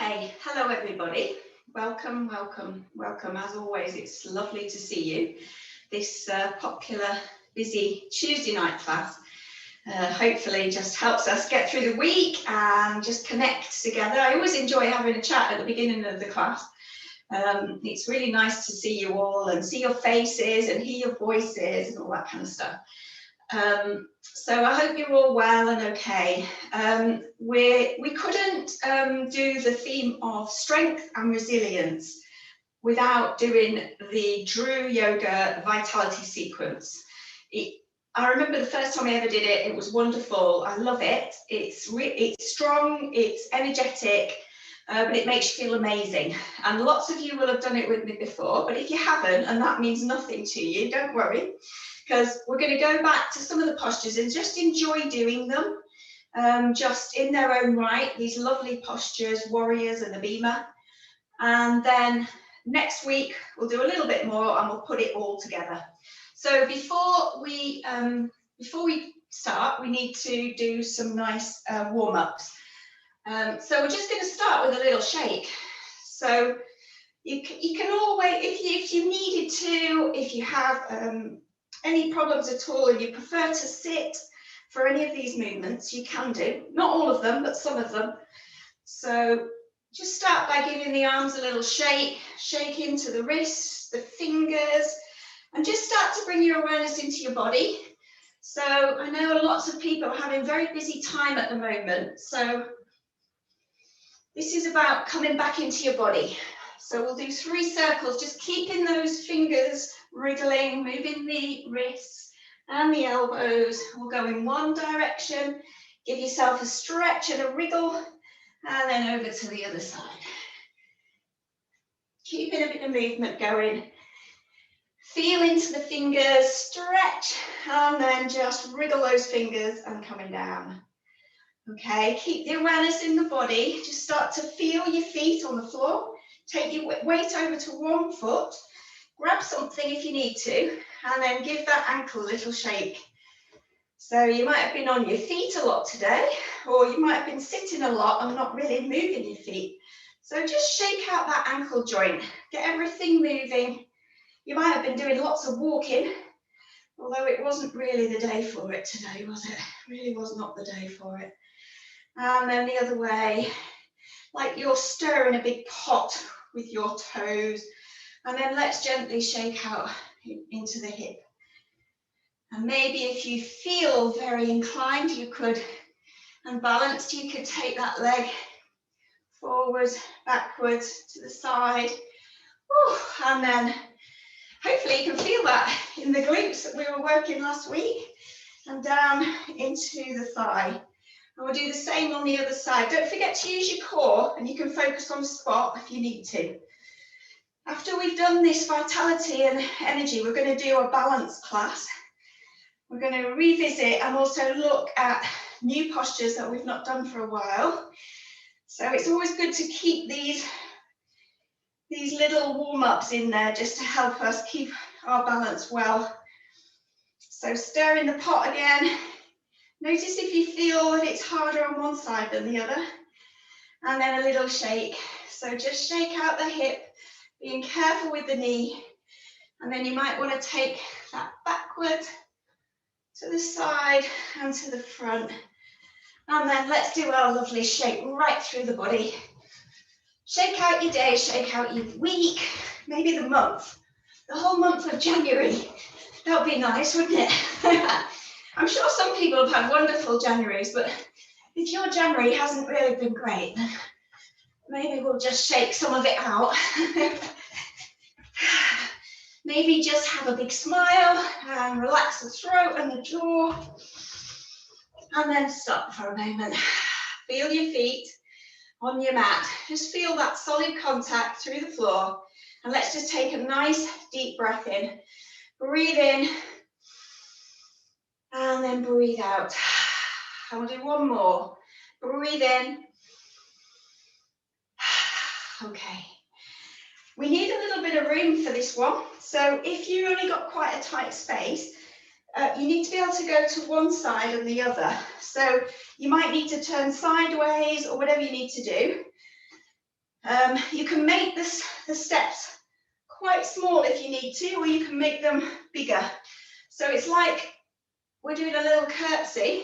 Hi, hello everybody. Welcome, welcome, welcome. As always, it's lovely to see you. This popular, busy Tuesday night class hopefully just helps us get through the week and just connect together. I always enjoy having a chat at the beginning of the class. It's really nice to see you all and see your faces and hear your voices and all that kind of stuff. So I hope you're all well and okay. We couldn't do the theme of strength and resilience without doing the Drew Yoga Vitality Sequence. I remember the first time I ever did it, it was wonderful. I love it. It's strong, it's energetic, but it makes you feel amazing. And lots of you will have done it with me before, but if you haven't, and that means nothing to you, don't worry, because we're going to go back to some of the postures and just enjoy doing them, just in their own right, these lovely postures, warriors and the Bhima. And then next week, we'll do a little bit more and we'll put it all together. So before we start, we need to do some nice warm-ups. So we're just going to start with a little shake. So you can always, if you needed to, if you have any problems at all and you prefer to sit for any of these movements, you can do. Not all of them, but some of them. So just start by giving the arms a little shake into the wrists, the fingers, and just start to bring your awareness into your body. So I know lots of people are having very busy time at the moment. So this is about coming back into your body. So we'll do 3 circles, just keeping those fingers wriggling, moving the wrists and the elbows. We'll go in one direction, give yourself a stretch and a wriggle, and then over to the other side. Keeping a bit of movement going. Feel into the fingers, stretch, and then just wriggle those fingers and coming down. Okay, keep the awareness in the body. Just start to feel your feet on the floor. Take your weight over to one foot. Grab something if you need to, and then give that ankle a little shake. So you might have been on your feet a lot today, or you might have been sitting a lot and not really moving your feet. So just shake out that ankle joint. Get everything moving. You might have been doing lots of walking, although it wasn't really the day for it today, was it? It really was not the day for it. And then the other way, like you're stirring a big pot with your toes. And then let's gently shake out into the hip. And maybe if you feel very inclined, you could, and balanced, you could take that leg forward, backwards, to the side. And then hopefully you can feel that in the glutes that we were working last week and down into the thigh. And we'll do the same on the other side. Don't forget to use your core, and you can focus on the spot if you need to. After we've done this vitality and energy, we're going to do a balance class. We're going to revisit and also look at new postures that we've not done for a while. So it's always good to keep these little warm-ups in there just to help us keep our balance well. So stir in the pot again. Notice if you feel that it's harder on one side than the other. And then a little shake. So just shake out the hip, being careful with the knee. And then you might want to take that backward to the side and to the front. And then let's do our lovely shake right through the body. Shake out your day, shake out your week, maybe the month, the whole month of January. That would be nice, wouldn't it? I'm sure some people have had wonderful Januaries, but if your January hasn't really been great, then maybe we'll just shake some of it out. Maybe just have a big smile and relax the throat and the jaw. And then stop for a moment. Feel your feet on your mat. Just feel that solid contact through the floor. And let's just take a nice deep breath in. Breathe in. And then breathe out. And we'll do one more. Breathe in. Okay. We need a little bit of room for this one. So if you only got quite a tight space, you need to be able to go to one side and the other. So you might need to turn sideways or whatever you need to do. You can make the steps quite small if you need to, or you can make them bigger. So it's like we're doing a little curtsy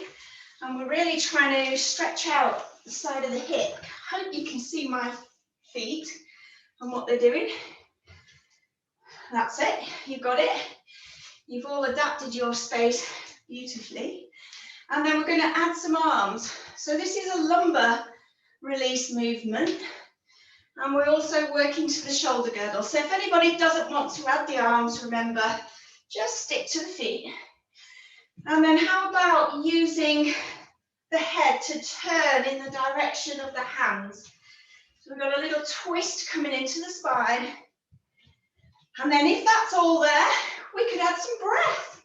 and we're really trying to stretch out the side of the hip. I hope you can see my feet and what they're doing. That's it, you've got it. You've all adapted your space beautifully. And then we're going to add some arms. So this is a lumbar release movement. And we're also working to the shoulder girdle. So if anybody doesn't want to add the arms, remember, just stick to the feet. And then how about using the head to turn in the direction of the hands? So we've got a little twist coming into the spine. And then if that's all there, we could add some breath.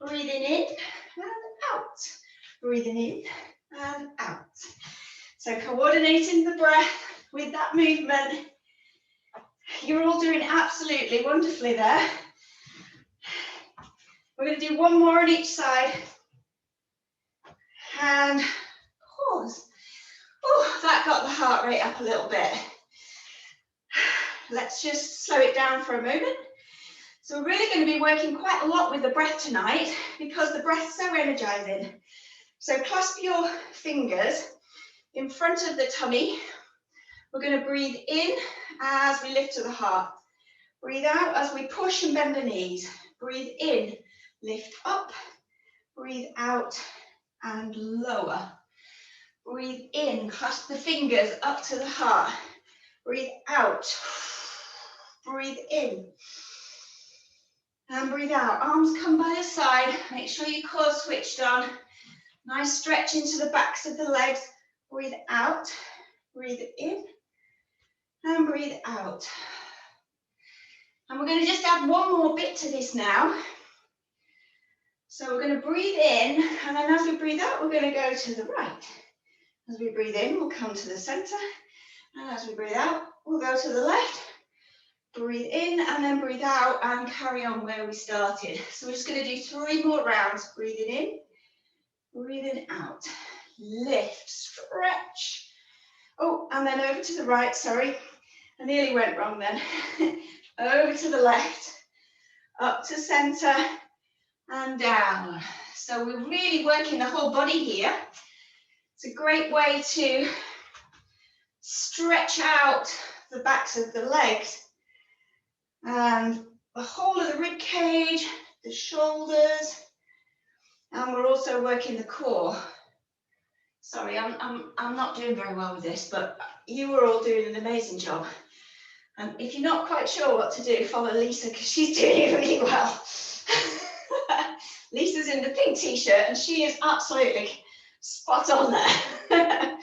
Breathing in and out. Breathing in and out. So coordinating the breath with that movement. You're all doing absolutely wonderfully there. We're going to do one more on each side. And pause. Oh, that got the heart rate up a little bit. Let's just slow it down for a moment. So we're really going to be working quite a lot with the breath tonight because the breath's so energizing. So clasp your fingers in front of the tummy. We're going to breathe in as we lift to the heart. Breathe out as we push and bend the knees. Breathe in, lift up. Breathe out and lower. Breathe in, clasp the fingers up to the heart. Breathe out. Breathe in. And breathe out. Arms come by the side. Make sure your core's switched on. Nice stretch into the backs of the legs. Breathe out. Breathe in. And breathe out. And we're going to just add one more bit to this now. So we're going to breathe in, and then as we breathe out, we're going to go to the right. As we breathe in, we'll come to the center. And as we breathe out, we'll go to the left. Breathe in, and then breathe out, and carry on where we started. So we're just going to do 3 more rounds. Breathing in, breathing out. Lift, stretch. Oh, and then over to the right, sorry. I nearly went wrong then. Over to the left, up to center, and down. So we're really working the whole body here. It's a great way to stretch out the backs of the legs and the whole of the rib cage, the shoulders, and we're also working the core. Sorry, I'm not doing very well with this, but you were all doing an amazing job. And if you're not quite sure what to do, follow Lisa because she's doing it really well. Lisa's in the pink t-shirt and she is absolutely spot on there.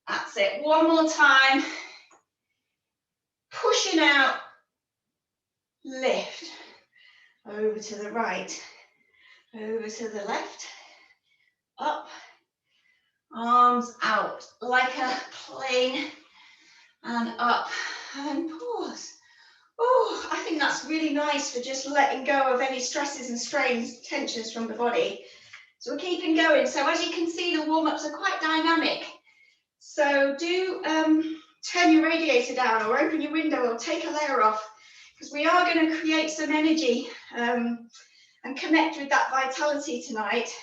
That's it. One more time. Pushing out. Lift. Over to the right. Over to the left. Up. Arms out like a plane. And up. And pause. Oh, I think that's really nice for just letting go of any stresses and strains, tensions from the body. So we're keeping going. So as you can see, the warm-ups are quite dynamic. So do turn your radiator down or open your window or take a layer off because we are going to create some energy and connect with that vitality tonight.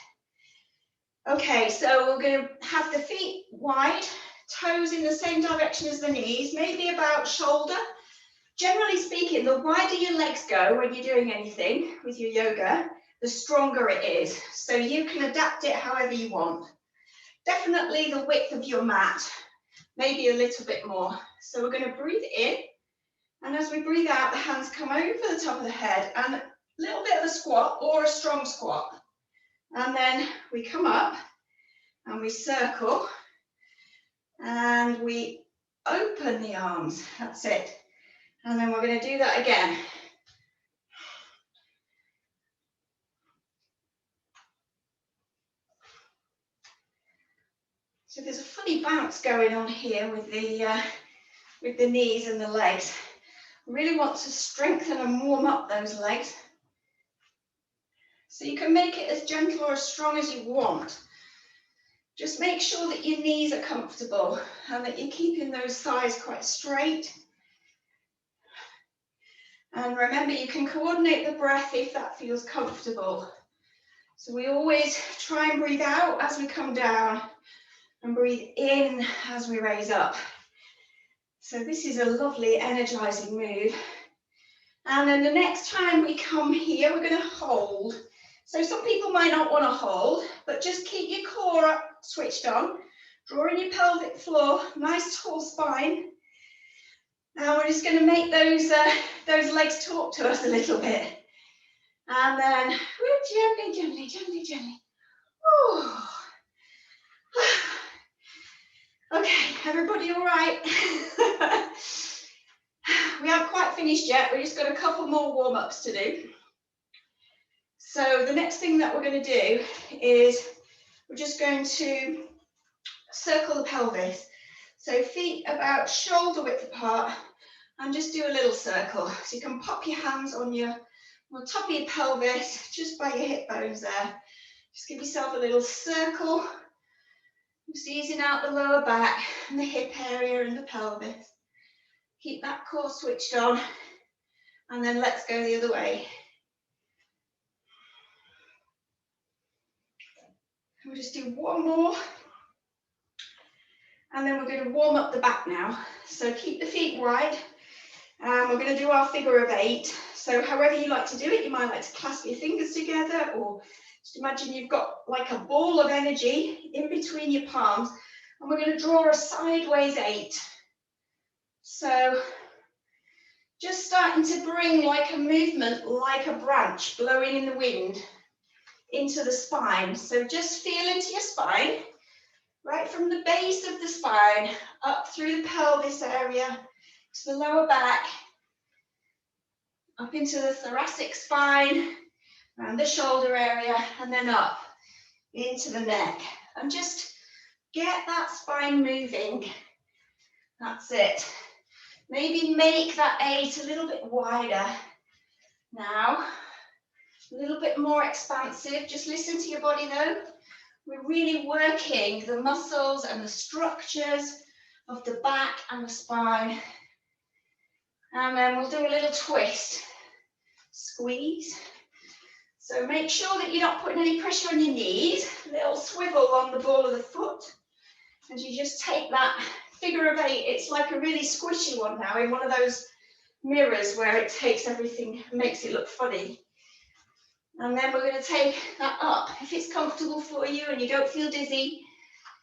Okay, so we're going to have the feet wide, toes in the same direction as the knees, maybe about shoulder. Generally speaking, the wider your legs go when you're doing anything with your yoga, the stronger it is. So you can adapt it however you want. Definitely the width of your mat, maybe a little bit more. So we're going to breathe in, and as we breathe out, the hands come over the top of the head, and a little bit of a squat or a strong squat. And then we come up, and we circle, and we open the arms. That's it. And then we're going to do that again. So there's a funny bounce going on here with the knees and the legs. I really want to strengthen and warm up those legs. So you can make it as gentle or as strong as you want. Just make sure that your knees are comfortable and that you're keeping those thighs quite straight. And remember, you can coordinate the breath if that feels comfortable. So we always try and breathe out as we come down and breathe in as we raise up. So this is a lovely energizing move. And then the next time we come here, we're going to hold. So some people might not want to hold, but just keep your core up, switched on, drawing your pelvic floor, nice tall spine. Now we're just going to make those legs talk to us a little bit. And then gently, gently, gently, gently. Ooh. Okay, everybody all right? We haven't quite finished yet. We've just got a couple more warm-ups to do. So the next thing that we're going to do is we're just going to circle the pelvis. So feet about shoulder width apart and just do a little circle. So you can pop your hands on top of your pelvis, just by your hip bones there. Just give yourself a little circle. Just easing out the lower back and the hip area and the pelvis. Keep that core switched on, and then let's go the other way. We'll just do one more, and then we're going to warm up the back now. So keep the feet wide, and we're going to do our figure of 8. So however you like to do it, you might like to clasp your fingers together, or just imagine you've got like a ball of energy in between your palms, and we're going to draw a sideways 8. So just starting to bring like a movement, like a branch blowing in the wind into the spine. So just feel into your spine, right from the base of the spine, up through the pelvis area, to the lower back, up into the thoracic spine, around the shoulder area, and then up into the neck. And just get that spine moving. That's it. Maybe make that 8 a little bit wider now. A little bit more expansive. Just listen to your body though. We're really working the muscles and the structures of the back and the spine. And then we'll do a little twist. Squeeze. So make sure that you're not putting any pressure on your knees. A little swivel on the ball of the foot. As you just take that figure of 8, it's like a really squishy one now in one of those mirrors where it takes everything and makes it look funny. And then we're going to take that up. If it's comfortable for you and you don't feel dizzy,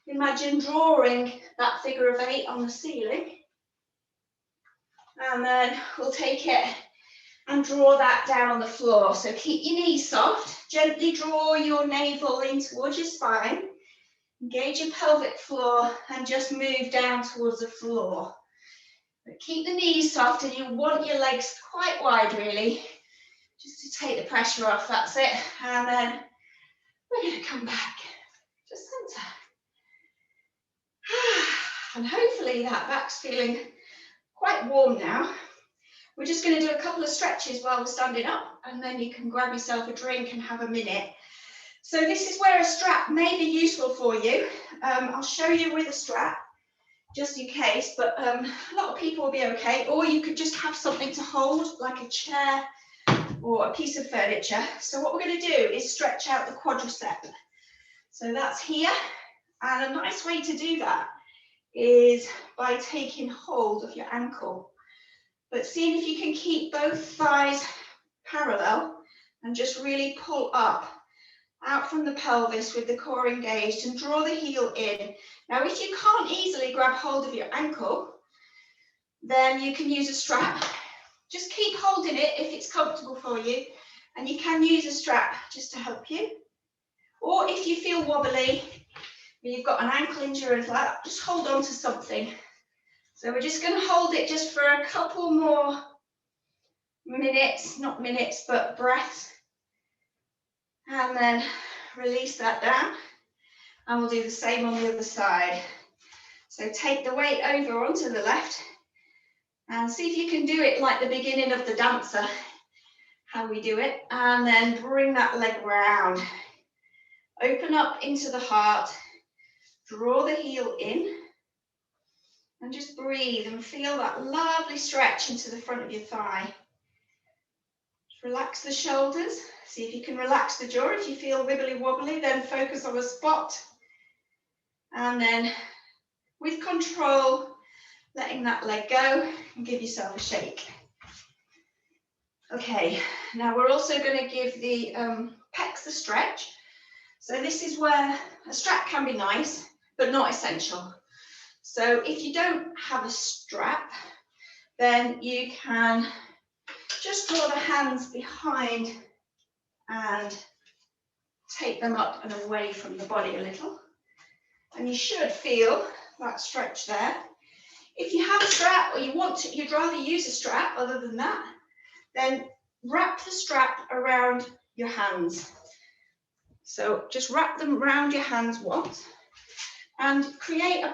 imagine drawing that figure of 8 on the ceiling. And then we'll take it and draw that down on the floor. So keep your knees soft, gently draw your navel in towards your spine, engage your pelvic floor and just move down towards the floor. But keep the knees soft and you want your legs quite wide really, just to take the pressure off, that's it. And then we're going to come back to centre. And hopefully that back's feeling quite warm now. We're just going to do a couple of stretches while we're standing up, and then you can grab yourself a drink and have a minute. So this is where a strap may be useful for you. I'll show you with a strap, just in case, but a lot of people will be okay. Or you could just have something to hold, like a chair or a piece of furniture. So what we're going to do is stretch out the quadricep. So that's here, and a nice way to do that is by taking hold of your ankle. But seeing if you can keep both thighs parallel and just really pull up out from the pelvis with the core engaged and draw the heel in. Now, if you can't easily grab hold of your ankle, then you can use a strap. Just keep holding it if it's comfortable for you, and you can use a strap just to help you. Or if you feel wobbly, you've got an ankle injury or anything like that, just hold on to something. So we're just going to hold it just for a couple more minutes, not minutes, but breaths. And then release that down. And we'll do the same on the other side. So take the weight over onto the left and see if you can do it like the beginning of the dancer, how we do it. And then bring that leg round. Open up into the heart. Draw the heel in and just breathe and feel that lovely stretch into the front of your thigh. Just relax the shoulders. See if you can relax the jaw. If you feel wibbly wobbly, then focus on a spot. And then with control, letting that leg go and give yourself a shake. Okay, now we're also going to give the pecs a stretch. So this is where a strap can be nice, but not essential. So if you don't have a strap, then you can just draw the hands behind and take them up and away from the body a little. And you should feel that stretch there. If you have a strap or you'd rather use a strap other than that, then wrap the strap around your hands. So just wrap them around your hands once and create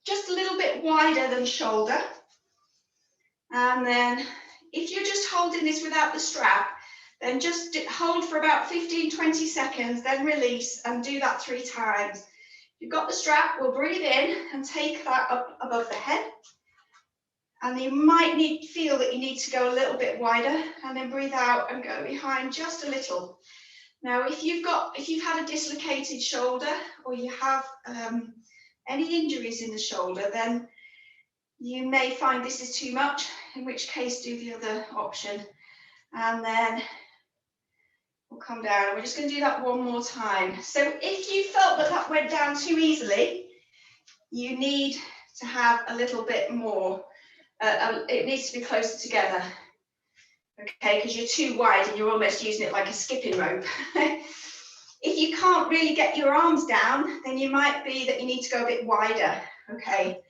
just a little bit wider than shoulder. And then if you're just holding this without the strap, then just hold for about 15-20 seconds, then release and do that 3 times. If you've got the strap, we'll breathe in and take that up above the head. And you might feel that you need to go a little bit wider, and then breathe out and go behind just a little. Now, if you've had a dislocated shoulder or you have any injuries in the shoulder, then you may find this is too much, in which case do the other option. And then we'll come down. We're just going to do that one more time. So if you felt that that went down too easily, you need to have a little bit more. It needs to be closer together, okay, because you're too wide and you're almost using it like a skipping rope. If you can't really get your arms down, then you might be that you need to go a bit wider, okay.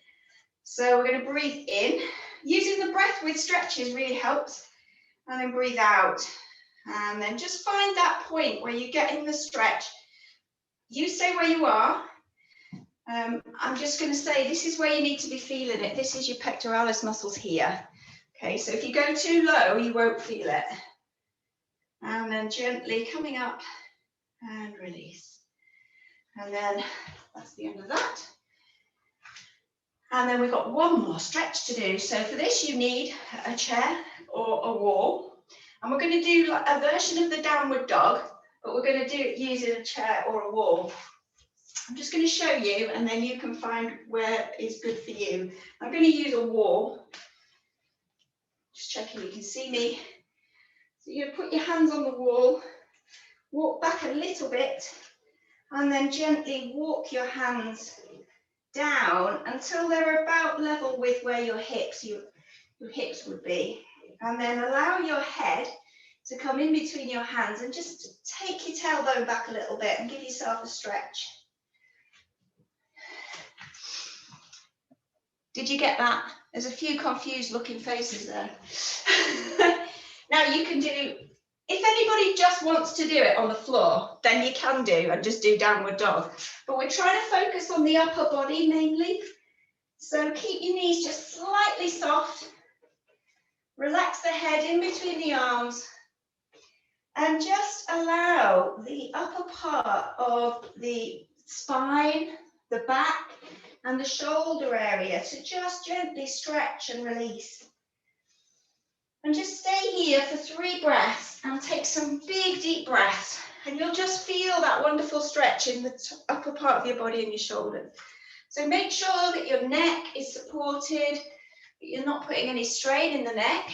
So we're going to breathe in. Using the breath with stretches really helps, and then breathe out. And then just find that point where you're getting the stretch. You stay where you are. I'm just going to say this is where you need to be feeling it. This is your pectoralis muscles here. Okay, so if you go too low, you won't feel it. And then gently coming up and release. And then that's the end of that. And then we've got one more stretch to do. So for this, you need a chair or a wall. And we're going to do like a version of the downward dog, but we're going to do it using a chair or a wall. I'm just going to show you, and then you can find where is good for you. I'm going to use a wall. Just checking you can see me. So you're going to put your hands on the wall, walk back a little bit, and then gently walk your hands down until they're about level with where your hips would be. And then allow your head to come in between your hands and just take your tailbone back a little bit and give yourself a stretch. Did you get that? There's a few confused looking faces there. Now you can do, if anybody just wants to do it on the floor, then you can do and just do downward dog. But we're trying to focus on the upper body mainly. So keep your knees just slightly soft. Relax the head in between the arms. And just allow the upper part of the spine, the back, and the shoulder area to just gently stretch and release. And just stay here for 3 breaths and take some big deep breaths, and you'll just feel that wonderful stretch in the upper part of your body and your shoulders. So make sure that your neck is supported, that you're not putting any strain in the neck.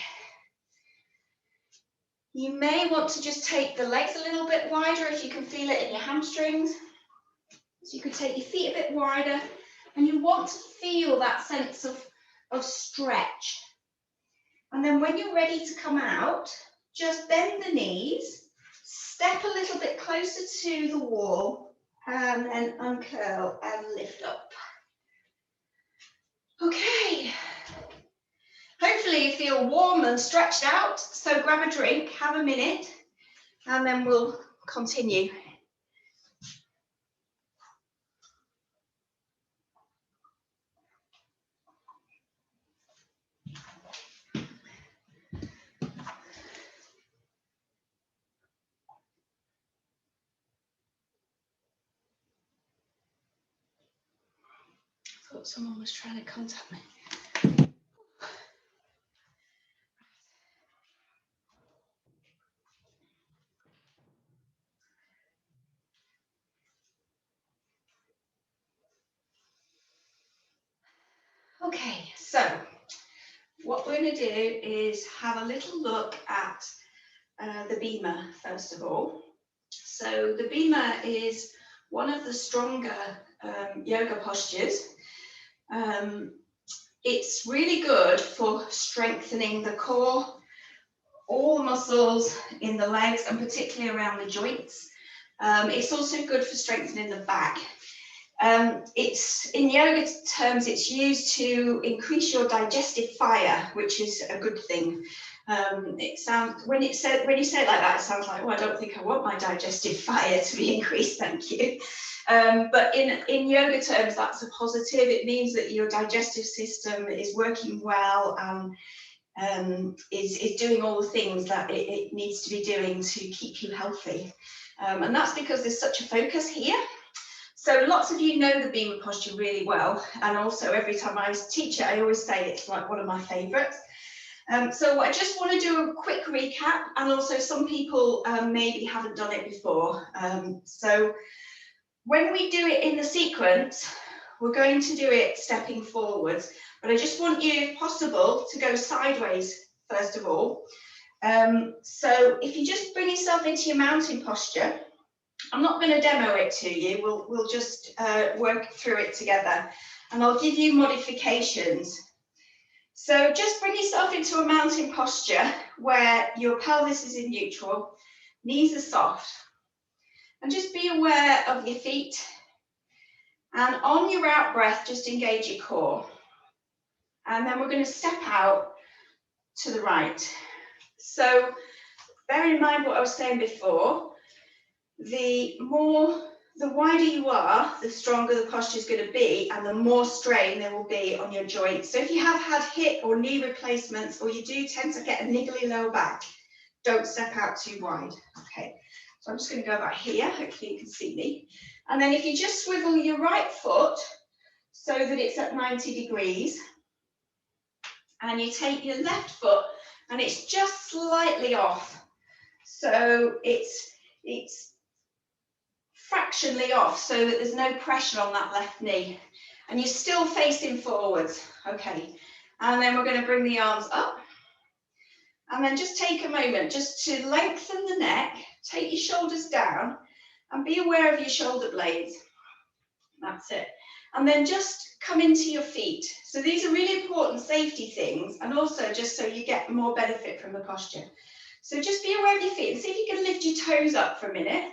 You may want to just take the legs a little bit wider if you can feel it in your hamstrings. So you could take your feet a bit wider, and you want to feel that sense of stretch. And then when you're ready to come out, just bend the knees, step a little bit closer to the wall, and then uncurl and lift up. Okay. Hopefully you feel warm and stretched out, so grab a drink, have a minute, and then we'll continue. thought someone was trying to contact me. Okay, so what we're going to do is have a little look at the Bhima first of all. So the Bhima is one of the stronger yoga postures. It's really good for strengthening the core, all the muscles in the legs and particularly around the joints. It's also good for strengthening the back. It's in yoga terms, it's used to increase your digestive fire, which is a good thing. It sounds, when you say it like that, it sounds like, oh, I don't think I want my digestive fire to be increased, thank you. But in yoga terms, that's a positive. It means that your digestive system is working well and is doing all the things that it needs to be doing to keep you healthy. And that's because there's such a focus here. So lots of you know the Bhima posture really well, and also every time I teach it, I always say it's like one of my favourites. So I just want to do a quick recap, and also some people maybe haven't done it before. So when we do it in the sequence, we're going to do it stepping forwards, but I just want you, if possible, to go sideways first of all. So if you just bring yourself into your mountain posture, I'm not going to demo it to you, we'll just work through it together, and I'll give you modifications. So just bring yourself into a mountain posture where your pelvis is in neutral, knees are soft, and just be aware of your feet, and on your out breath just engage your core, and then we're going to step out to the right. So bear in mind what I was saying before. The wider you are, the stronger the posture is going to be, and the more strain there will be on your joints. So if you have had hip or knee replacements, or you do tend to get a niggly lower back, don't step out too wide. Okay, so I'm just going to go about here, hopefully you can see me. And then if you just swivel your right foot so that it's at 90 degrees, and you take your left foot and it's just slightly off. So it's fractionally off so that there's no pressure on that left knee, and you're still facing forwards. Okay, and then we're going to bring the arms up, and then just take a moment just to lengthen the neck, take your shoulders down, and be aware of your shoulder blades. That's it. And then just come into your feet. So these are really important safety things, and also just so you get more benefit from the posture. So just be aware of your feet and see if you can lift your toes up for a minute.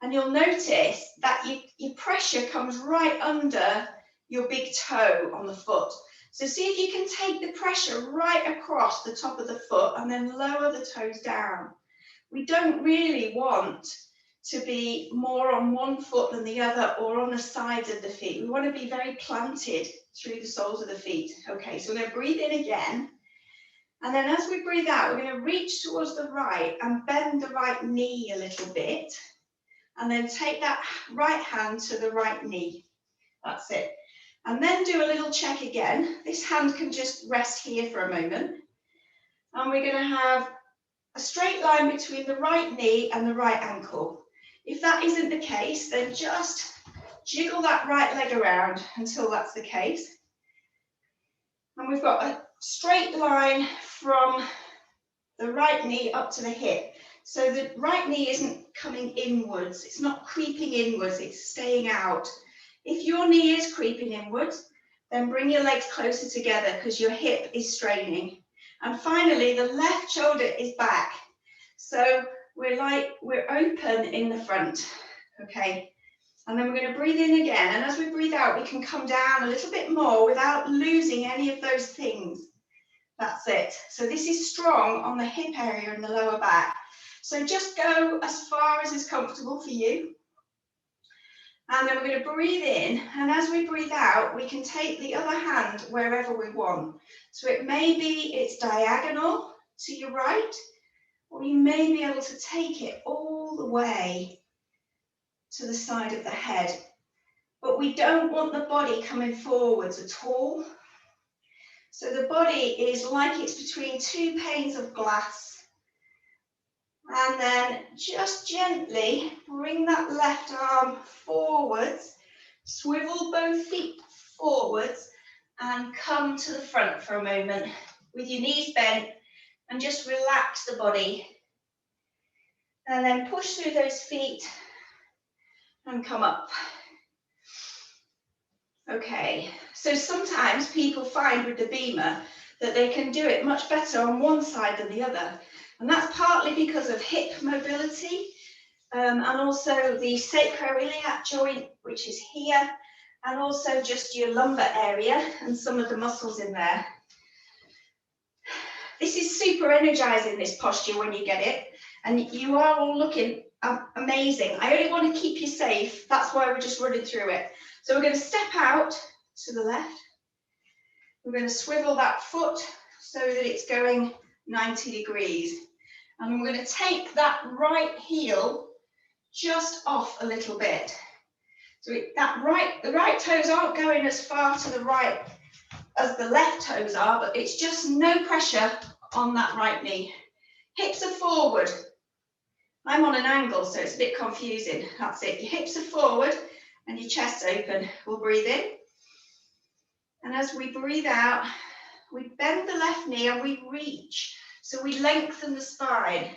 And you'll notice that your pressure comes right under your big toe on the foot. So see if you can take the pressure right across the top of the foot and then lower the toes down. We don't really want to be more on one foot than the other or on the sides of the feet. We want to be very planted through the soles of the feet. Okay, so we're going to breathe in again. And then as we breathe out, we're going to reach towards the right and bend the right knee a little bit. And then take that right hand to the right knee. That's it. And then do a little check again. This hand can just rest here for a moment. And we're going to have a straight line between the right knee and the right ankle. If that isn't the case, then just jiggle that right leg around until that's the case. And we've got a straight line from the right knee up to the hip. So the right knee isn't coming inwards, it's not creeping inwards, it's staying out. If your knee is creeping inwards, then bring your legs closer together because your hip is straining. And finally, the left shoulder is back. So we're open in the front, okay? And then we're going to breathe in again. And as we breathe out, we can come down a little bit more without losing any of those things. That's it. So this is strong on the hip area and the lower back. So just go as far as is comfortable for you. And then we're going to breathe in. And as we breathe out, we can take the other hand wherever we want. So it may be it's diagonal to your right, or you may be able to take it all the way to the side of the head. but we don't want the body coming forwards at all. So the body is like it's between two panes of glass. And then just gently bring that left arm forwards, swivel both feet forwards, and come to the front for a moment with your knees bent, and just relax the body. And then push through those feet and come up. Okay, so sometimes people find with the Bhima that they can do it much better on one side than the other. And that's partly because of hip mobility and also the sacroiliac joint, which is here, and also just your lumbar area and some of the muscles in there. This is super energizing, this posture, when you get it, and you are all looking amazing. I only want to keep you safe. That's why we're just running through it. So we're going to step out to the left. We're going to swivel that foot so that it's going 90 degrees. And we're going to take that right heel just off a little bit. So the right toes aren't going as far to the right as the left toes are, but it's just no pressure on that right knee. Hips are forward. I'm on an angle, so it's a bit confusing. That's it. Your hips are forward and your chest open. We'll breathe in. And as we breathe out, we bend the left knee and we reach. So we lengthen the spine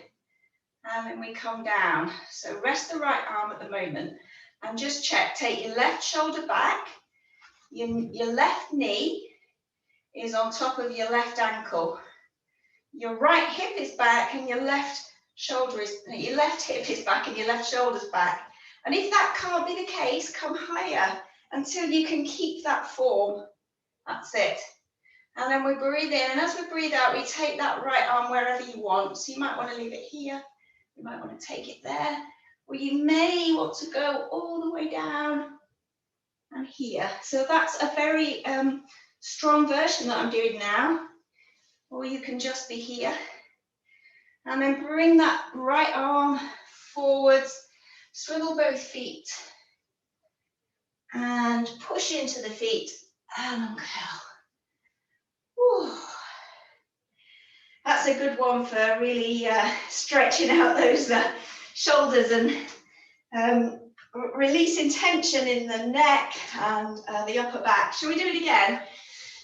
and then we come down. So rest the right arm at the moment and just check. Take your left shoulder back. Your left knee is on top of your left ankle. Your right hip is back and your left hip is back and your left shoulder's back. And if that can't be the case, come higher until you can keep that form. That's it. And then we breathe in, and as we breathe out, we take that right arm wherever you want. So you might want to leave it here, you might want to take it there, or you may want to go all the way down and here. So that's a very strong version that I'm doing now. Or you can just be here. And then bring that right arm forwards, swivel both feet, and push into the feet, and go. Whew. That's a good one for really stretching out those shoulders and releasing tension in the neck and the upper back. Shall we do it again?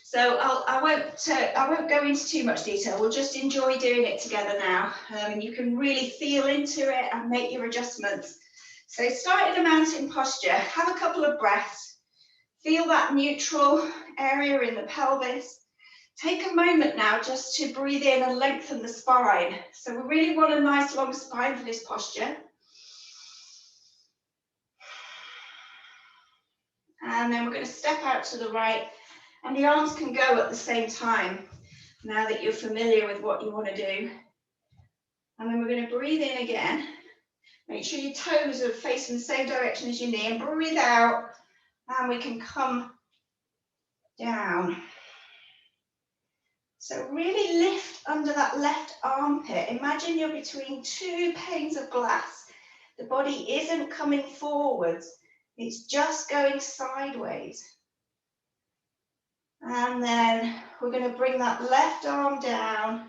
So I won't go into too much detail. We'll just enjoy doing it together now. And you can really feel into it and make your adjustments. So start in a mountain posture. Have a couple of breaths. Feel that neutral area in the pelvis. Take a moment now just to breathe in and lengthen the spine. So we really want a nice long spine for this posture. And then we're going to step out to the right. And the arms can go at the same time, now that you're familiar with what you want to do. And then we're going to breathe in again. Make sure your toes are facing the same direction as your knee, and breathe out, and we can come down. So really lift under that left armpit. Imagine you're between two panes of glass. The body isn't coming forwards, it's just going sideways. And then we're going to bring that left arm down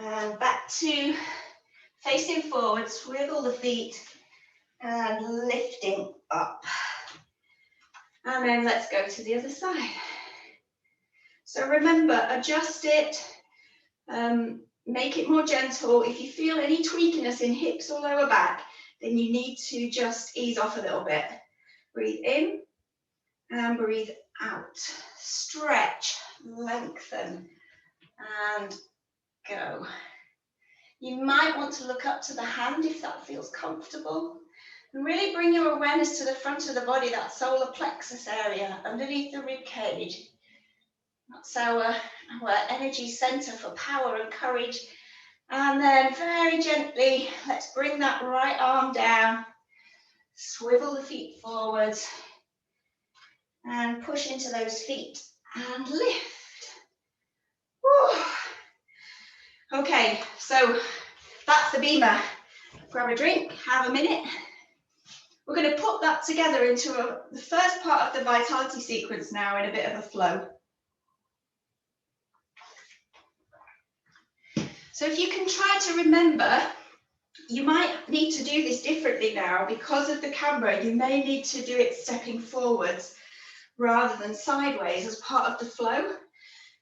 and back to facing forward, swivel the feet and lifting up. And then let's go to the other side. So remember, adjust it, make it more gentle. If you feel any tweakiness in hips or lower back, then you need to just ease off a little bit. Breathe in and breathe out. Stretch, lengthen, and go. You might want to look up to the hand if that feels comfortable. And really bring your awareness to the front of the body, that solar plexus area underneath the rib cage. That's our energy center for power and courage. And then very gently, let's bring that right arm down. Swivel the feet forwards. And push into those feet and lift. Whew. Okay, so that's the Bhima. Grab a drink, have a minute. We're going to put that together into the first part of the vitality sequence now in a bit of a flow. So if you can try to remember, you might need to do this differently now because of the camera. You may need to do it stepping forwards rather than sideways as part of the flow.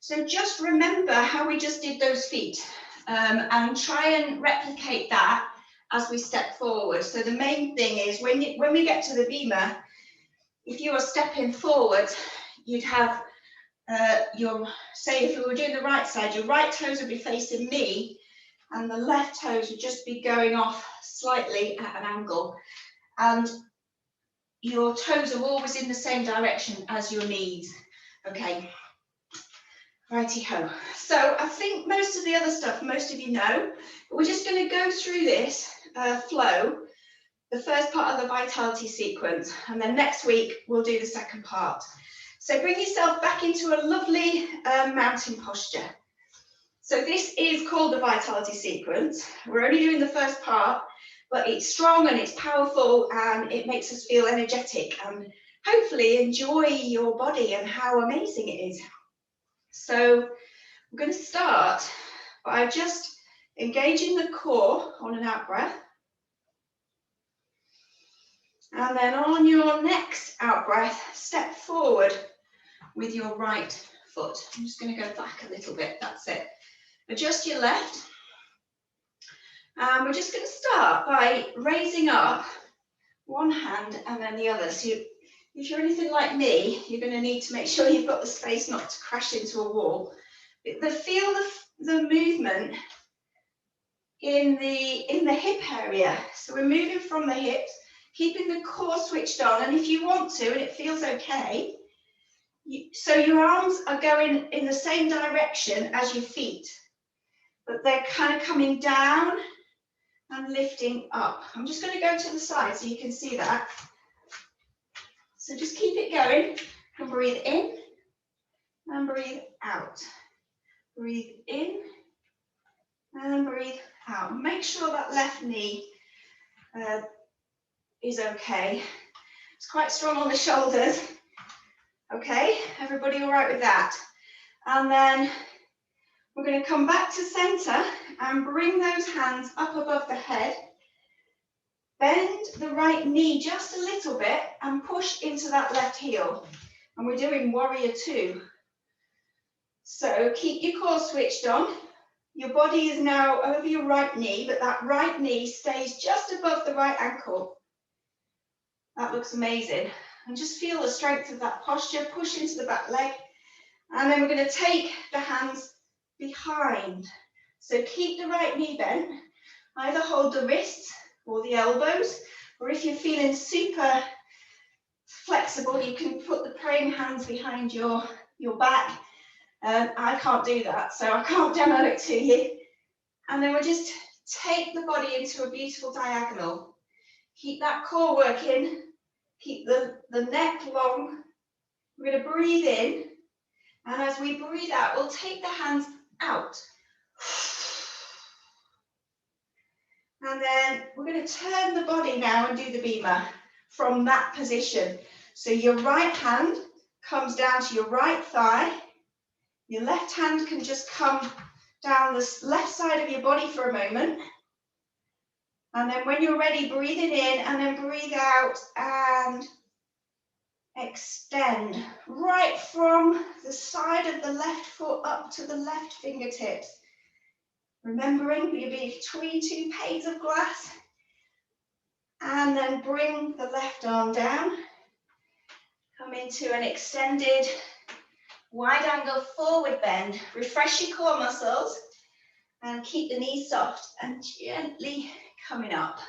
So just remember how we just did those feet and try and replicate that as we step forward. So the main thing is when we get to the Bhima, if you are stepping forward, you'd have say if we were doing the right side, your right toes would be facing me and the left toes would just be going off slightly at an angle. And your toes are always in the same direction as your knees. Okay, righty-ho. So I think most of the other stuff, most of you know, but we're just going to go through this flow, the first part of the vitality sequence, and then next week we'll do the second part. So bring yourself back into a lovely mountain posture. So this is called the vitality sequence. We're only doing the first part, but it's strong and it's powerful and it makes us feel energetic and hopefully enjoy your body and how amazing it is. So I'm going to start by just engaging the core on an out breath. And then on your next out breath, step forward with your right foot. I'm just going to go back a little bit, that's it. Adjust your left. And we're just going to start by raising up one hand and then the other. So if you're anything like me, you're going to need to make sure you've got the space not to crash into a wall. Feel the movement in the hip area. So we're moving from the hips, keeping the core switched on, and if you want to, and it feels okay, so your arms are going in the same direction as your feet, but they're kind of coming down and lifting up. I'm just going to go to the side so you can see that. So just keep it going and breathe in and breathe out. Breathe in and breathe out. Make sure that left knee is okay. It's quite strong on the shoulders. Okay, everybody all right with that? And then we're going to come back to center and bring those hands up above the head. Bend the right knee just a little bit and push into that left heel. And we're doing Warrior 2. So keep your core switched on. Your body is now over your right knee, but that right knee stays just above the right ankle. That looks amazing. And just feel the strength of that posture. Push into the back leg. And then we're going to take the hands behind. So keep the right knee bent. Either hold the wrists or the elbows, or if you're feeling super flexible, you can put the praying hands behind your back. I can't do that, so I can't demo it to you. And then we'll just take the body into a beautiful diagonal. Keep that core working, keep the neck long. We're going to breathe in, and as we breathe out, we'll take the hands out. And then we're going to turn the body now and do the Bhima from that position. So your right hand comes down to your right thigh. Your left hand can just come down the left side of your body for a moment. And then when you're ready, breathing in and then breathe out and extend right from the side of the left foot up to the left fingertips. Remembering you'll be between two panes of glass. And then bring the left arm down. Come into an extended wide angle forward bend. Refresh your core muscles and keep the knees soft and gently coming up.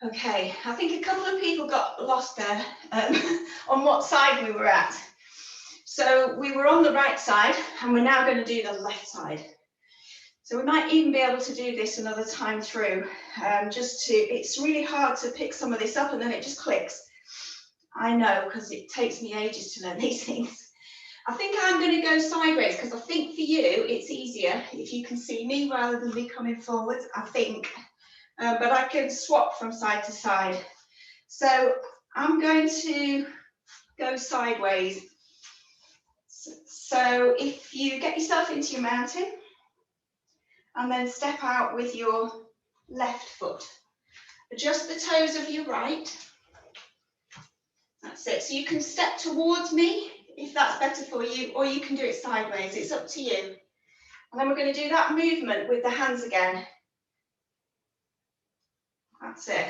Okay, I think a couple of people got lost there on what side we were at. So we were on the right side and we're now going to do the left side. So we might even be able to do this another time through, it's really hard to pick some of this up and then it just clicks. I know, because it takes me ages to learn these things. I think I'm going to go sideways because I think for you it's easier if you can see me rather than me coming forwards, I think. But I can swap from side to side. So I'm going to go sideways. So if you get yourself into your mountain and then step out with your left foot, adjust the toes of your right. That's it. So you can step towards me if that's better for you, or you can do it sideways. It's up to you. And then we're going to do that movement with the hands again. That's it.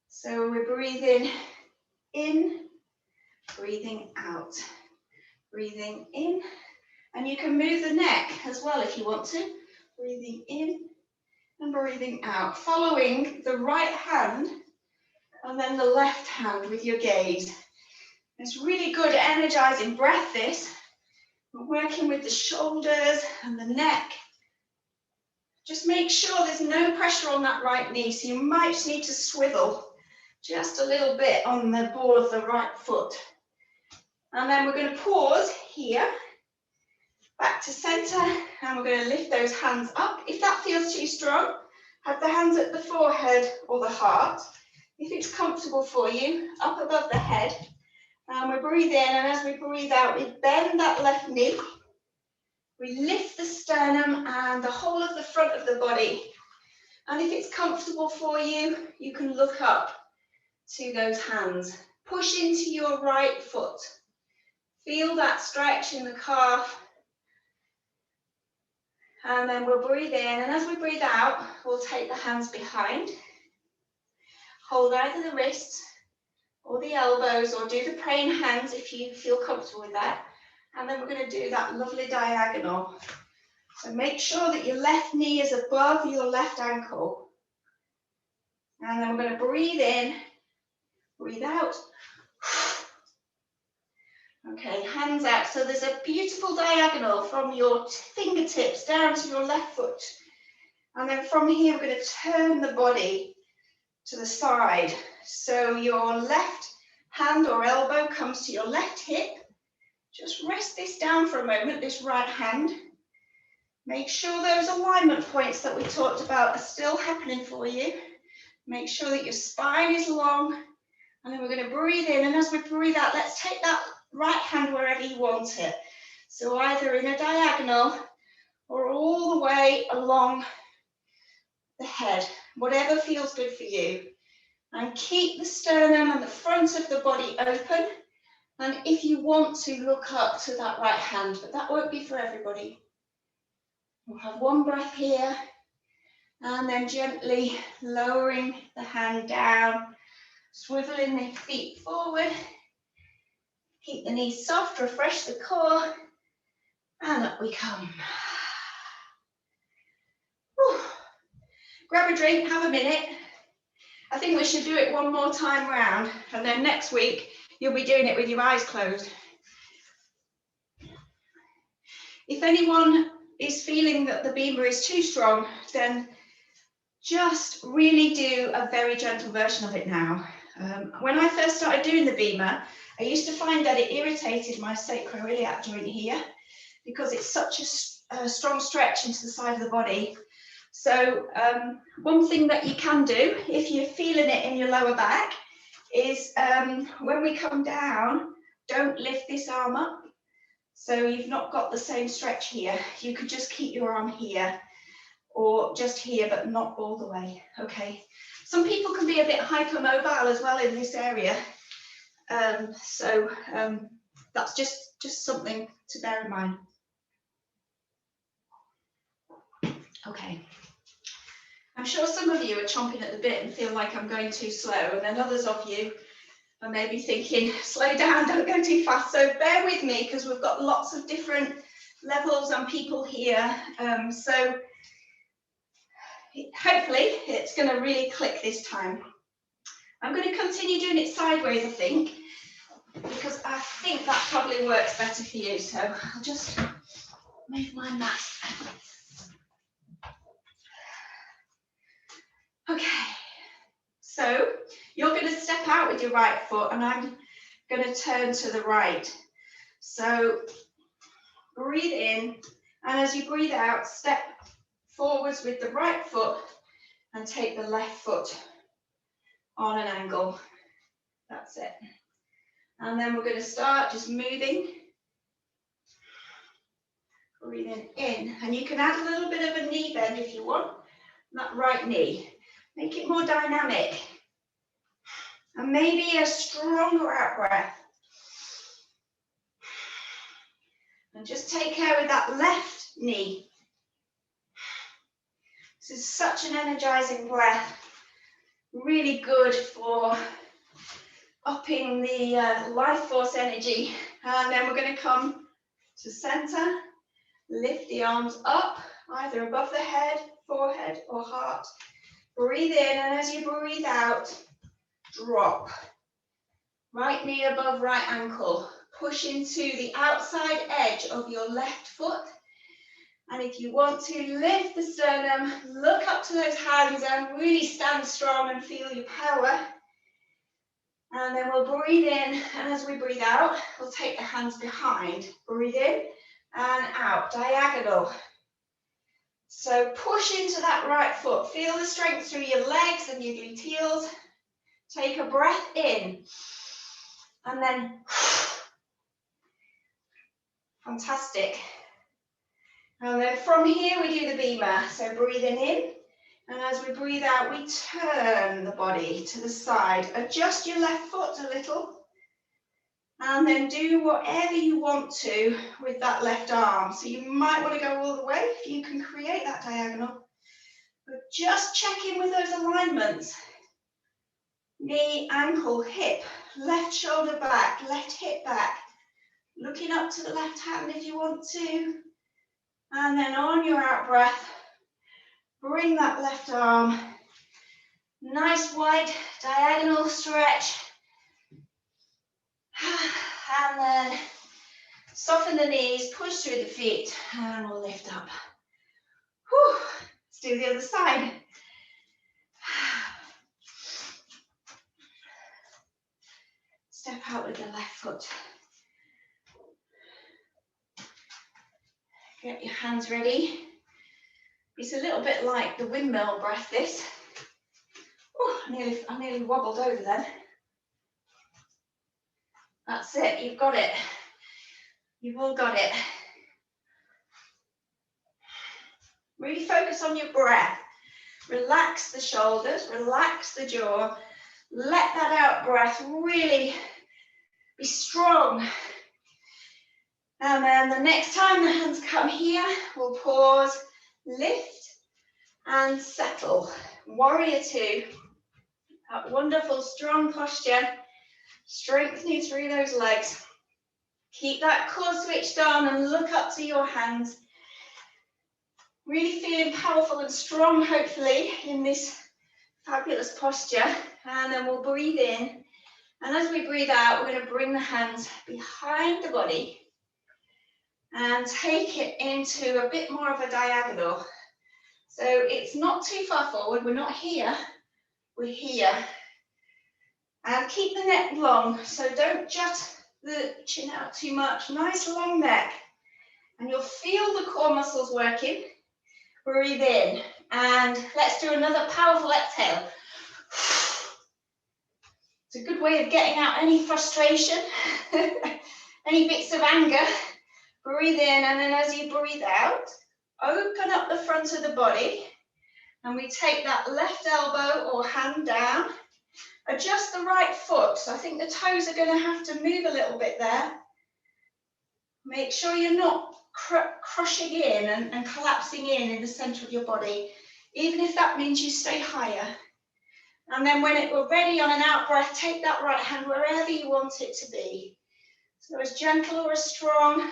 So we're breathing in, breathing out, breathing in. And you can move the neck as well if you want to. Breathing in and breathing out. Following the right hand and then the left hand with your gaze. It's really good energizing breath, this. We're working with the shoulders and the neck. Just make sure there's no pressure on that right knee, so you might just need to swivel just a little bit on the ball of the right foot. And then we're going to pause here, back to center, and we're going to lift those hands up. If that feels too strong, have the hands at the forehead or the heart. If it's comfortable for you, up above the head. And we breathe in, and as we breathe out, we bend that left knee. We lift the sternum and the whole of the front of the body. And if it's comfortable for you, you can look up to those hands. Push into your right foot. Feel that stretch in the calf. And then we'll breathe in, and as we breathe out, we'll take the hands behind. Hold either the wrists or the elbows, or do the praying hands if you feel comfortable with that. And then we're going to do that lovely diagonal. So make sure that your left knee is above your left ankle. And then we're going to breathe in, breathe out. Okay, hands out. So there's a beautiful diagonal from your fingertips down to your left foot. And then from here, we're going to turn the body to the side. So your left hand or elbow comes to your left hip. Just rest this down for a moment, this right hand. Make sure those alignment points that we talked about are still happening for you. Make sure that your spine is long. And then we're going to breathe in. And as we breathe out, let's take that right hand wherever you want it. So either in a diagonal or all the way along the head, whatever feels good for you. And keep the sternum and the front of the body open. And if you want to, look up to that right hand, but that won't be for everybody. We'll have one breath here, and then gently lowering the hand down, swiveling the feet forward. Keep the knees soft, refresh the core, and up we come. Whew. Grab a drink, have a minute. I think we should do it one more time round, and then next week you'll be doing it with your eyes closed. If anyone is feeling that the Bhima is too strong, then just really do a very gentle version of it now. When I first started doing the Bhima, I used to find that it irritated my sacroiliac joint here because it's such a strong stretch into the side of the body. So one thing that you can do, if you're feeling it in your lower back, is when we come down, don't lift this arm up. So you've not got the same stretch here. You could just keep your arm here or just here, but not all the way, okay? Some people can be a bit hypermobile as well in this area. That's just something to bear in mind. Okay. I'm sure some of you are chomping at the bit and feel like I'm going too slow, and then others of you are maybe thinking, slow down, don't go too fast. So bear with me because we've got lots of different levels and people here. So hopefully it's going to really click this time. I'm going to continue doing it sideways, I think, because I think that probably works better for you. So I'll just move my mat. Okay, so you're going to step out with your right foot and I'm going to turn to the right. So breathe in, and as you breathe out, step forwards with the right foot and take the left foot on an angle. That's it. And then we're going to start just moving. Breathing in. And you can add a little bit of a knee bend if you want. That right knee. Make it more dynamic. And maybe a stronger out breath. And just take care with that left knee. This is such an energizing breath. Really good for upping the life force energy. And then we're going to come to center. Lift the arms up, either above the head, forehead, or heart. Breathe in, and as you breathe out, drop. Right knee above right ankle. Push into the outside edge of your left foot. And if you want to lift the sternum, look up to those hands and really stand strong and feel your power. And then we'll breathe in, and as we breathe out, we'll take the hands behind. Breathe in and out, diagonal. So push into that right foot. Feel the strength through your legs and your gluteals. Take a breath in. And then, fantastic. And then from here we do the Bhima. So breathing in, and as we breathe out, we turn the body to the side. Adjust your left foot a little, and then do whatever you want to with that left arm. So you might want to go all the way if you can create that diagonal, but just check in with those alignments. Knee, ankle, hip, left shoulder back, left hip back. Looking up to the left hand if you want to. And then on your out breath, bring that left arm. Nice wide diagonal stretch. And then soften the knees, push through the feet, and we'll lift up. Whew. Let's do the other side. Step out with the left foot. Get your hands ready. It's a little bit like the windmill breath, this. Oh, I nearly wobbled over then. That's it, you've got it. You've all got it. Really focus on your breath. Relax the shoulders, relax the jaw. Let that out breath really be strong. And then the next time the hands come here, we'll pause, lift, and settle. Warrior two. That wonderful strong posture. Strengthening through those legs. Keep that core switched on and look up to your hands. Really feeling powerful and strong, hopefully, in this fabulous posture. And then we'll breathe in. And as we breathe out, we're going to bring the hands behind the body and take it into a bit more of a diagonal. So it's not too far forward. We're not here. We're here. And keep the neck long. So don't jut the chin out too much. Nice long neck. And you'll feel the core muscles working. Breathe in. And let's do another powerful exhale. It's a good way of getting out any frustration, any bits of anger. Breathe in, and then as you breathe out, open up the front of the body, and we take that left elbow or hand down. Adjust the right foot. So I think the toes are going to have to move a little bit there. Make sure you're not crushing in and collapsing in the center of your body, even if that means you stay higher. And then when we're ready on an out breath, take that right hand wherever you want it to be. So as gentle or as strong.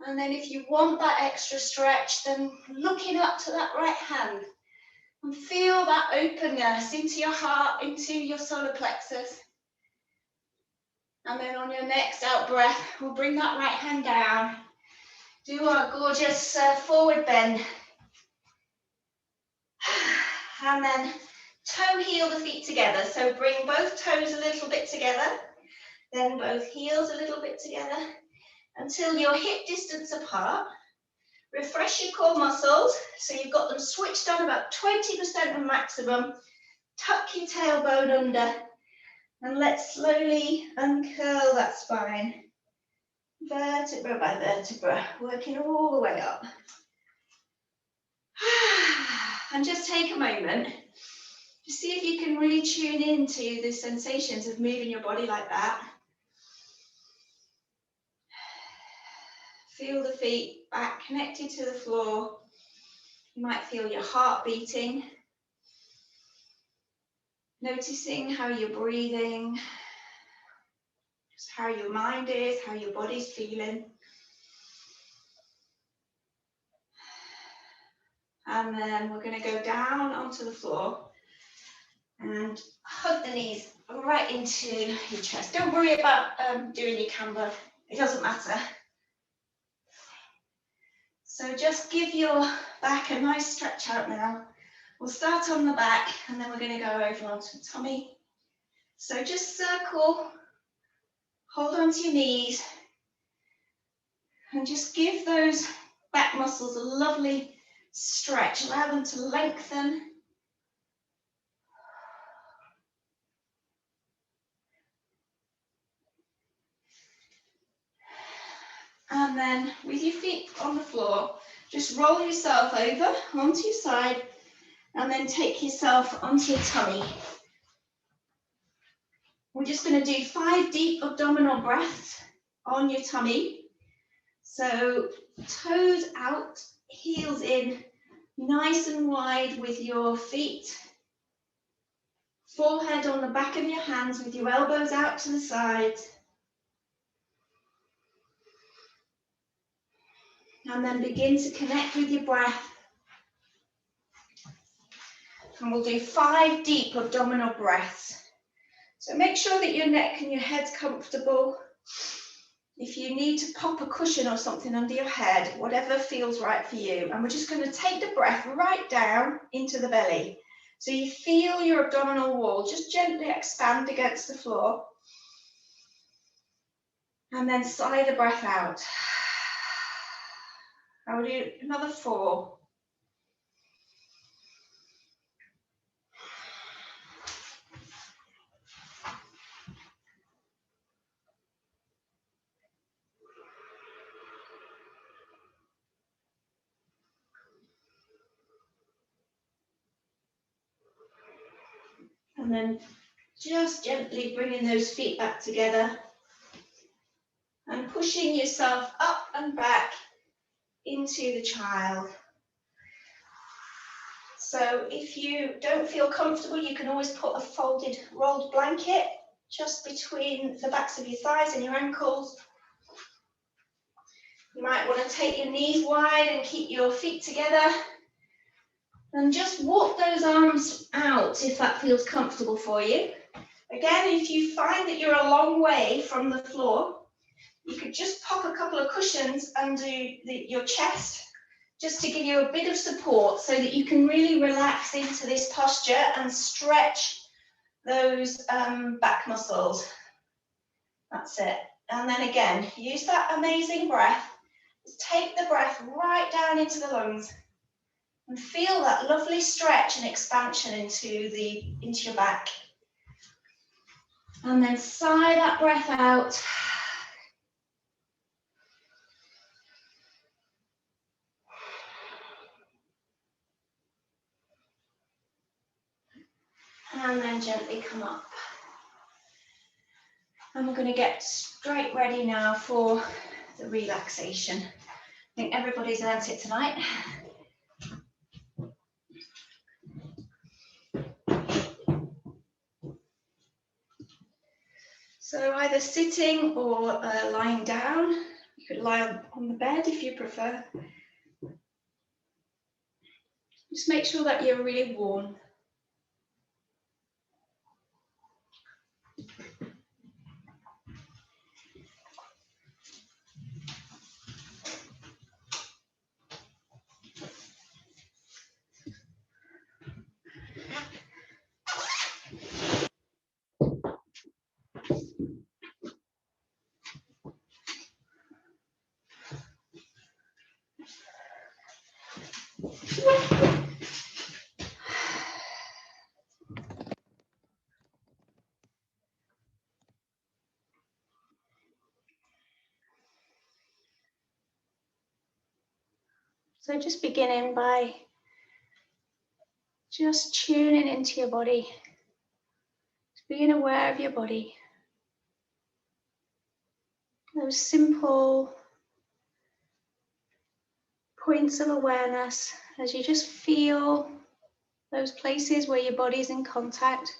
And then if you want that extra stretch, then looking up to that right hand and feel that openness into your heart, into your solar plexus. And then on your next out breath, we'll bring that right hand down. Do our gorgeous forward bend. And then toe heel the feet together. So bring both toes a little bit together, then both heels a little bit together until you're hip distance apart. Refresh your core muscles so you've got them switched on about 20% of maximum. tuck your tailbone under and let's slowly uncurl that spine, vertebra by vertebra, working all the way up. And just take a moment to see if you can really tune into the sensations of moving your body like that. Feel the feet back connected to the floor. You might feel your heart beating. Noticing how you're breathing, just how your mind is, how your body's feeling. And then we're going to go down onto the floor and hug the knees right into your chest. Don't worry about doing your camber, it doesn't matter. So just give your back a nice stretch out now. We'll start on the back and then we're going to go over onto the tummy. So just circle, hold on to your knees and just give those back muscles a lovely stretch. Allow them to lengthen. And then with your feet on the floor, just roll yourself over onto your side and then take yourself onto your tummy. We're just going to do 5 deep abdominal breaths on your tummy. So toes out, heels in, nice and wide with your feet. Forehead on the back of your hands with your elbows out to the sides. And then begin to connect with your breath. And we'll do 5 deep abdominal breaths. So make sure that your neck and your head's comfortable. If you need to pop a cushion or something under your head, whatever feels right for you. And we're just going to take the breath right down into the belly. So you feel your abdominal wall just gently expand against the floor. And then sigh the breath out. I will do another 4. And then just gently bringing those feet back together and pushing yourself up and back into the child. So if you don't feel comfortable, you can always put a folded rolled blanket just between the backs of your thighs and your ankles. You might want to take your knees wide and keep your feet together. And just walk those arms out if that feels comfortable for you. Again, if you find that you're a long way from the floor, you could just pop a couple of cushions under your chest just to give you a bit of support so that you can really relax into this posture and stretch those back muscles. That's it. And then again, use that amazing breath. Just take the breath right down into the lungs. And feel that lovely stretch and expansion into your back. And then sigh that breath out. And then gently come up. And we're going to get straight ready now for the relaxation. I think everybody's learnt it tonight. So either sitting or lying down. You could lie on the bed if you prefer. Just make sure that you're really warm. So just beginning by just tuning into your body, being aware of your body. Those simple points of awareness as you just feel those places where your body is in contact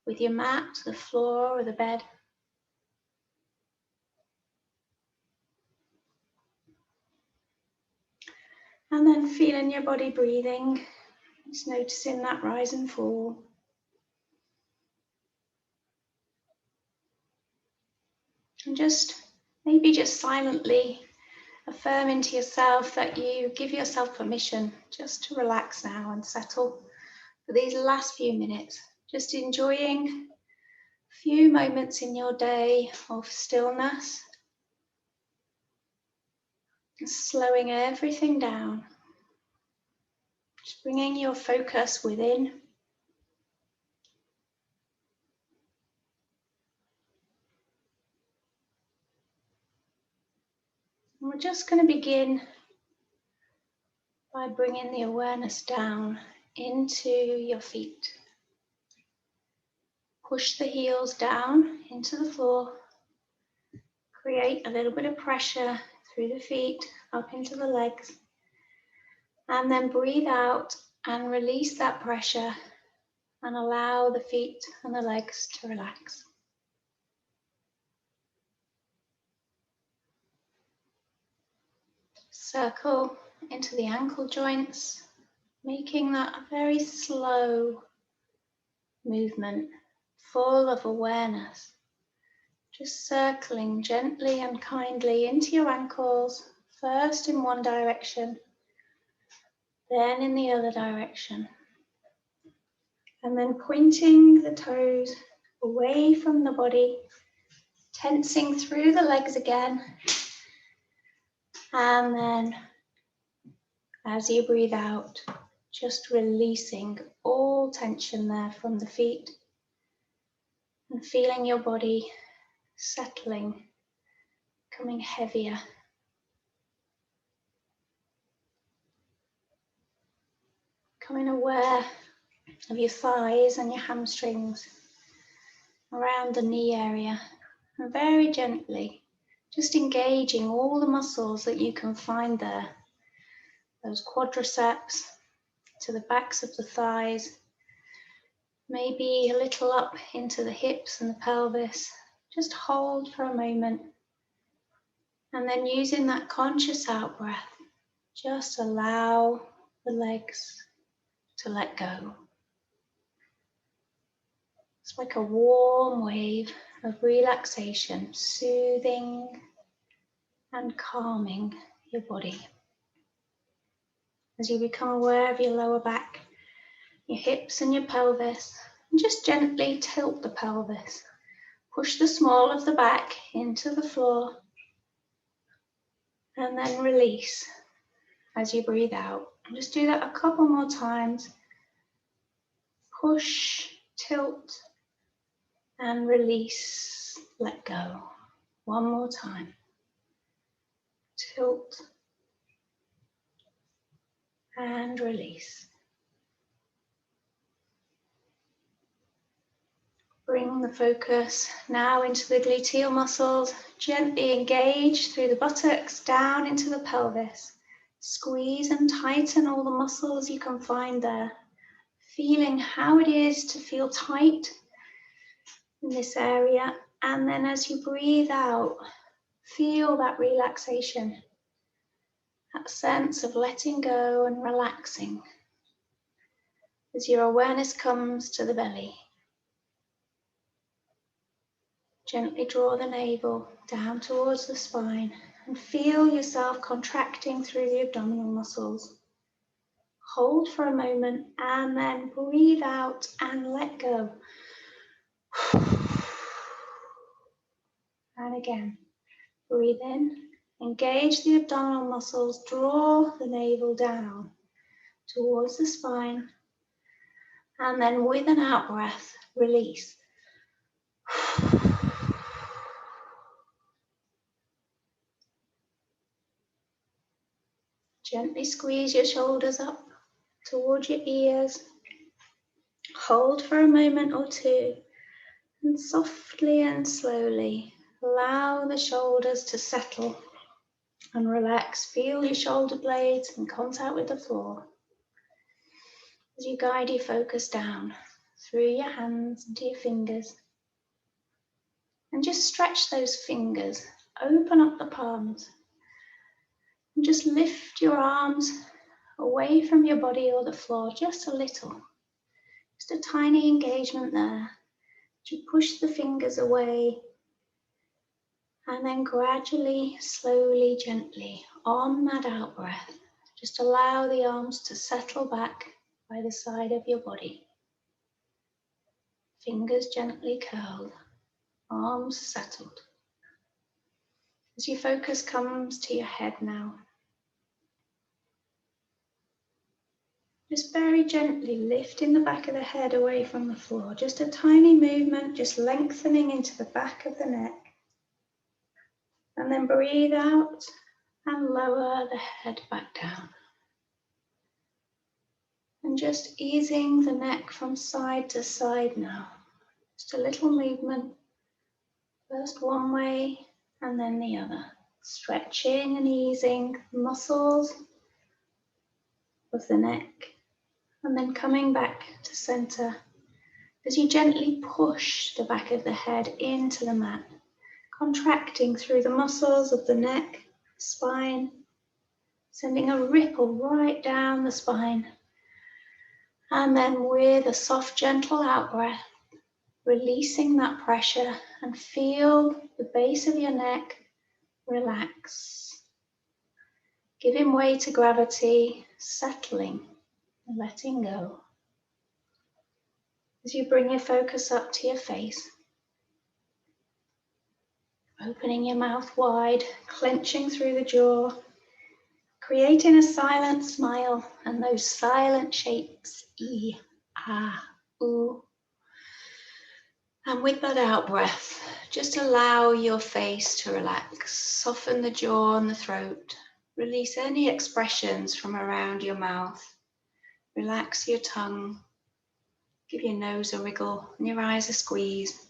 with your mat, the floor, or the bed. And then feeling your body breathing, just noticing that rise and fall. And maybe just silently affirming to yourself that you give yourself permission just to relax now and settle for these last few minutes. Just enjoying a few moments in your day of stillness, slowing everything down. Just bringing your focus within. And we're just going to begin by bringing the awareness down into your feet. Push the heels down into the floor. Create a little bit of pressure through the feet, up into the legs. And then breathe out and release that pressure and allow the feet and the legs to relax. Circle into the ankle joints, making that a very slow movement, full of awareness. Just circling gently and kindly into your ankles, first in one direction, then in the other direction. And then pointing the toes away from the body, tensing through the legs again. And then as you breathe out, just releasing all tension there from the feet and feeling your body settling, becoming heavier. Becoming aware of your thighs and your hamstrings around the knee area, and very gently just engaging all the muscles that you can find there, those quadriceps to the backs of the thighs, maybe a little up into the hips and the pelvis. Just hold for a moment, and then using that conscious out breath, just allow the legs to let go. It's like a warm wave of relaxation, soothing and calming your body. As you become aware of your lower back, your hips and your pelvis, and just gently tilt the pelvis. Push the small of the back into the floor, and then release as you breathe out. And just do that a couple more times. Push, tilt, and release, let go. One more time. Tilt and release. Bring the focus now into the gluteal muscles. Gently engage through the buttocks down into the pelvis. Squeeze and tighten all the muscles you can find there. Feeling how it is to feel tight in this area. And then as you breathe out, feel that relaxation, that sense of letting go and relaxing as your awareness comes to the belly. Gently draw the navel down towards the spine and feel yourself contracting through the abdominal muscles. Hold for a moment and then breathe out and let go. And again, breathe in, engage the abdominal muscles, draw the navel down towards the spine, and then with an out breath, release. Gently squeeze your shoulders up towards your ears. Hold for a moment or two, and softly and slowly allow the shoulders to settle and relax. Feel your shoulder blades in contact with the floor as you guide your focus down through your hands into your fingers. And just stretch those fingers, open up the palms, and just lift your arms away from your body or the floor just a little. Just a tiny engagement there. You push the fingers away, and then gradually, slowly, gently, on that out breath, just allow the arms to settle back by the side of your body. Fingers gently curled, arms settled. As your focus comes to your head now, just very gently lifting the back of the head away from the floor. Just a tiny movement, just lengthening into the back of the neck. And then breathe out and lower the head back down. And just easing the neck from side to side now. Just a little movement, first one way and then the other. Stretching and easing the muscles of the neck, and then coming back to center as you gently push the back of the head into the mat, contracting through the muscles of the neck, spine, sending a ripple right down the spine. And then with a soft, gentle out breath, releasing that pressure, and feel the base of your neck relax, giving way to gravity, settling and letting go. As you bring your focus up to your face, opening your mouth wide, clenching through the jaw, creating a silent smile and those silent shapes, E, ah, ooh. And with that out breath, just allow your face to relax. Soften the jaw and the throat. Release any expressions from around your mouth. Relax your tongue. Give your nose a wriggle and your eyes a squeeze.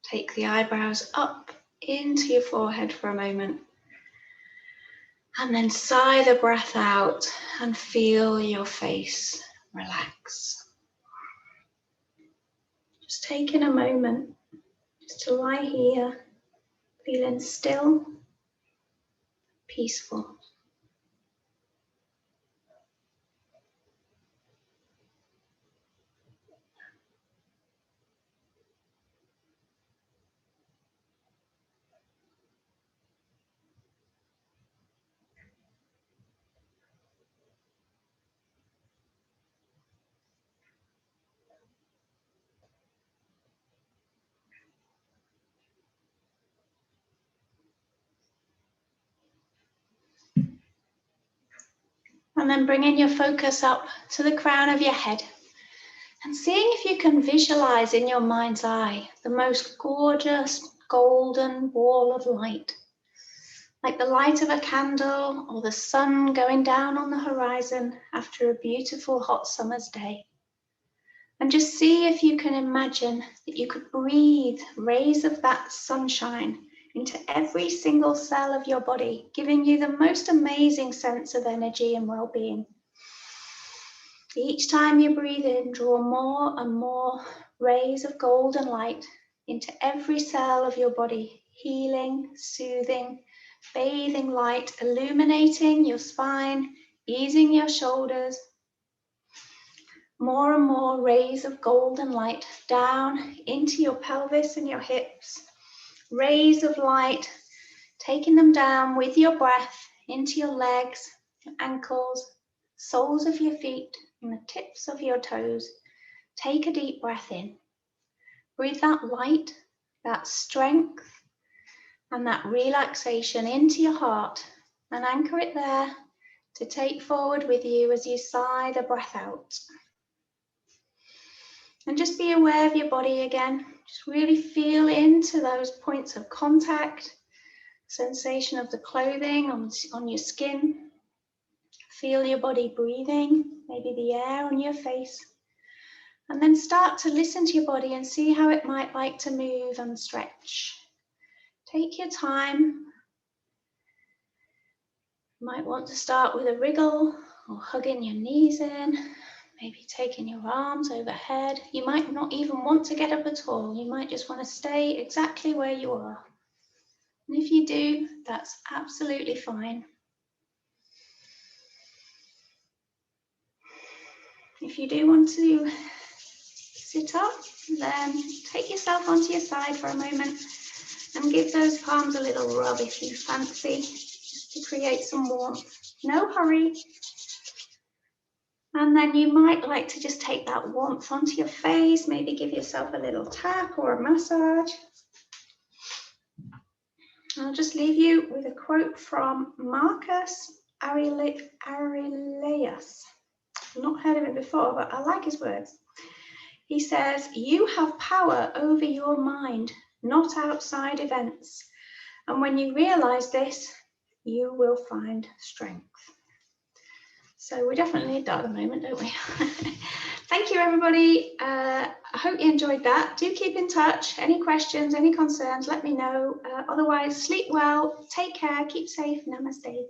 Take the eyebrows up into your forehead for a moment. And then sigh the breath out and feel your face relax. Just taking a moment just to lie here, feeling still, peaceful. And then bringing your focus up to the crown of your head and seeing if you can visualize in your mind's eye the most gorgeous golden ball of light, like the light of a candle or the sun going down on the horizon after a beautiful hot summer's day. And just see if you can imagine that you could breathe rays of that sunshine into every single cell of your body, giving you the most amazing sense of energy and well-being. Each time you breathe in, draw more and more rays of golden light into every cell of your body, healing, soothing, bathing light, illuminating your spine, easing your shoulders. More and more rays of golden light down into your pelvis and your hips. Rays of light, taking them down with your breath into your legs, your ankles, soles of your feet, and the tips of your toes. Take a deep breath in. Breathe that light, that strength, and that relaxation into your heart, and anchor it there to take forward with you as you sigh the breath out. And just be aware of your body again. Just really feel into those points of contact, sensation of the clothing on your skin. Feel your body breathing, maybe the air on your face. And then start to listen to your body and see how it might like to move and stretch. Take your time. You might want to start with a wriggle or hugging your knees in, maybe taking your arms overhead. You might not even want to get up at all. You might just want to stay exactly where you are. And if you do, that's absolutely fine. If you do want to sit up, then take yourself onto your side for a moment and give those palms a little rub if you fancy, just to create some warmth. No hurry. And then you might like to just take that warmth onto your face, maybe give yourself a little tap or a massage. I'll just leave you with a quote from Marcus Aurelius. I've not heard of it before, but I like his words. He says, "You have power over your mind, not outside events. And when you realize this, you will find strength." So we definitely need that at the moment, don't we? Thank you, everybody. I hope you enjoyed that. Do keep in touch. Any questions, any concerns, let me know. Otherwise, sleep well, take care, keep safe. Namaste.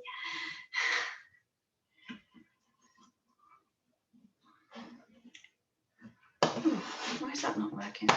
Why is that not working?